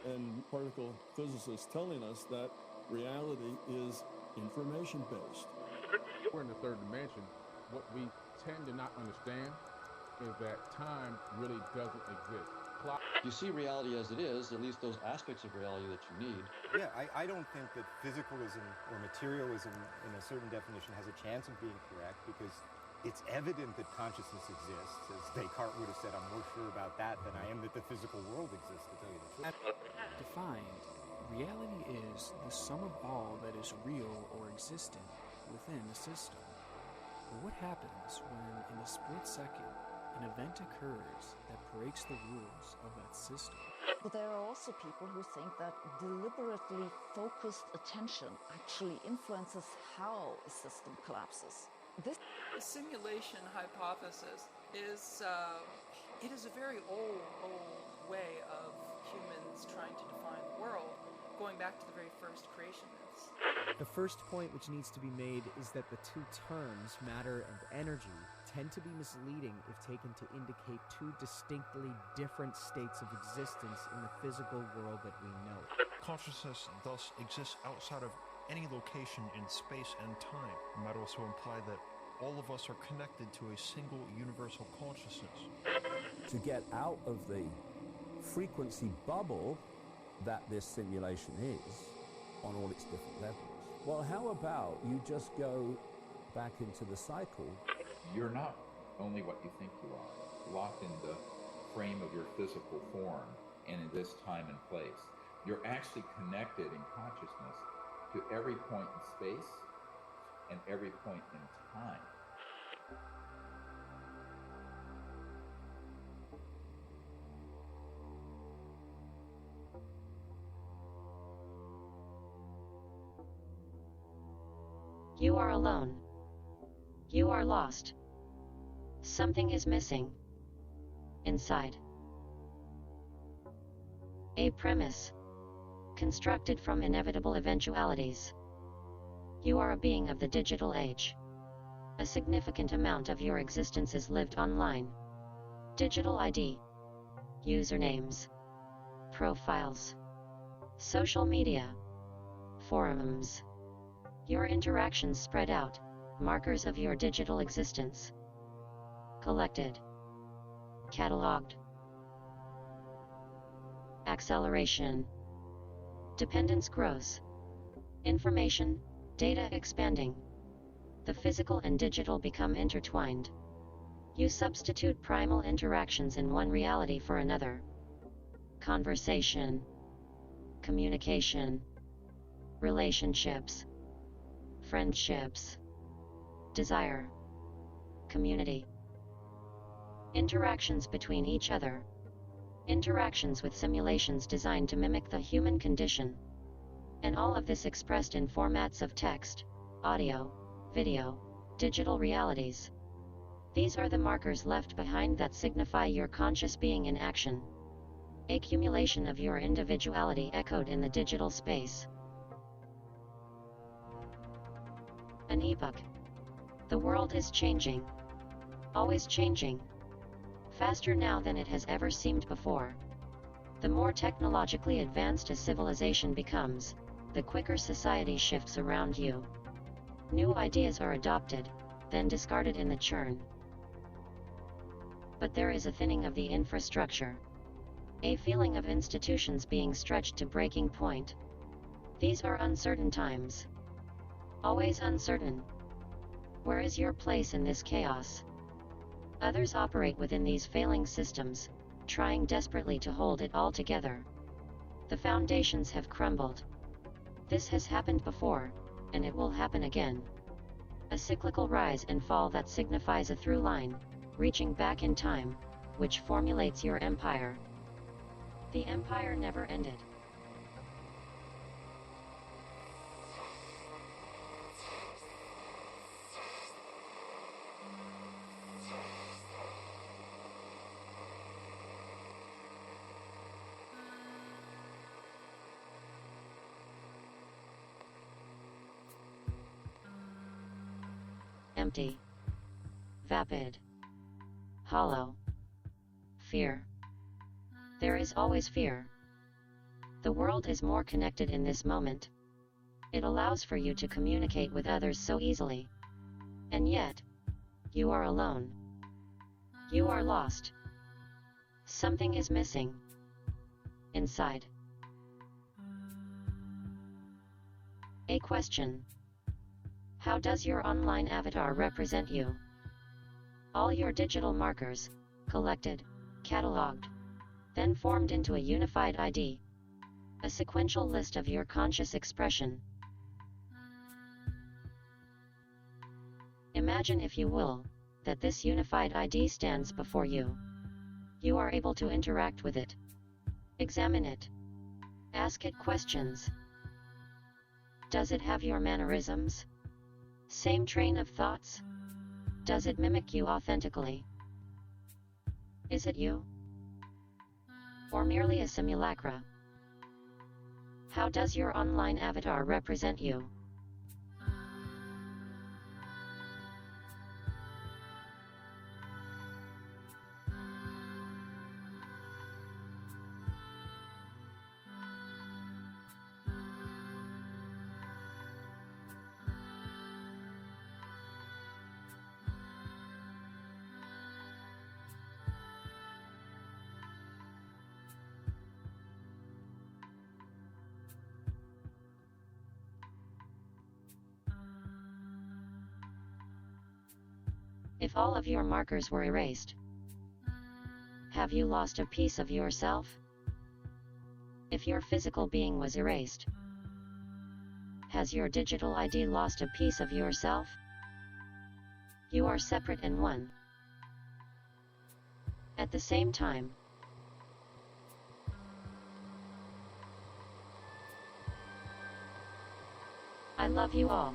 And particle physicists telling us that reality is information-based. We're in the third dimension. What we tend to not understand is that time really doesn't exist. You see reality as it is, at least those aspects of reality that you need. Yeah, I don't think that physicalism or materialism in a certain definition has a chance of being correct, because it's evident that consciousness exists. As Descartes would have said, I'm more sure about that than I am that the physical world exists, to tell you the truth. Defined, reality is the sum of all that is real or existent within a system. But what happens when, in a split second, an event occurs that breaks the rules of that system? But there are also people who think that deliberately focused attention actually influences how a system collapses. The simulation hypothesis is it is a very old way of humans trying to define the world, going back to the very first creation myths. The first point which needs to be made is that the two terms, matter and energy, tend to be misleading if taken to indicate two distinctly different states of existence in the physical world that we know. Consciousness thus exists outside of any location in space and time. It might also imply that all of us are connected to a single universal consciousness. To get out of the frequency bubble that this simulation is, on all its different levels, well, how about you just go back into the cycle? You're not only what you think you are, locked in the frame of your physical form and in this time and place. You're actually connected in consciousness to every point in space and every point in time. You are alone. You are lost. Something is missing. Inside. A premise. Constructed from inevitable eventualities. You are a being of the digital age. A significant amount of your existence is lived online. Digital ID. Usernames. Profiles. Social media. Forums. Your interactions spread out, markers of your digital existence. Collected. Cataloged. Acceleration. Dependence grows. Information, data expanding. The physical and digital become intertwined. You substitute primal interactions in one reality for another. Conversation. Communication. Relationships. Friendships. Desire. Community. Interactions between each other. Interactions with simulations designed to mimic the human condition. And all of this expressed in formats of text, audio, video, digital realities. These are the markers left behind that signify your conscious being in action. Accumulation of your individuality echoed in the digital space. An epoch. The world is changing. Always changing. Faster now than it has ever seemed before. The more technologically advanced a civilization becomes, the quicker society shifts around you. New ideas are adopted, then discarded in the churn. But there is a thinning of the infrastructure. A feeling of institutions being stretched to breaking point. These are uncertain times. Always uncertain. Where is your place in this chaos? Others operate within these failing systems, trying desperately to hold it all together. The foundations have crumbled. This has happened before, and it will happen again. A cyclical rise and fall that signifies a through line, reaching back in time, which formulates your empire. The empire never ended. Empty. vapid, hollow. Fear. There is always fear. The world is more connected in this moment. It allows for you to communicate with others so easily. And yet, you are alone. You are lost. Something is missing. Inside. A question. How does your online avatar represent you? All your digital markers, collected, cataloged, then formed into a unified ID. A sequential list of your conscious expression. Imagine, if you will, that this unified ID stands before you. You are able to interact with it. Examine it. Ask it questions. Does it have your mannerisms? Same train of thoughts? Does it mimic you authentically? Is it you? Or merely a simulacra? How does your online avatar represent you? If all of your markers were erased, have you lost a piece of yourself? If your physical being was erased, has your digital ID lost a piece of yourself? You are separate and one. At the same time, I love you all.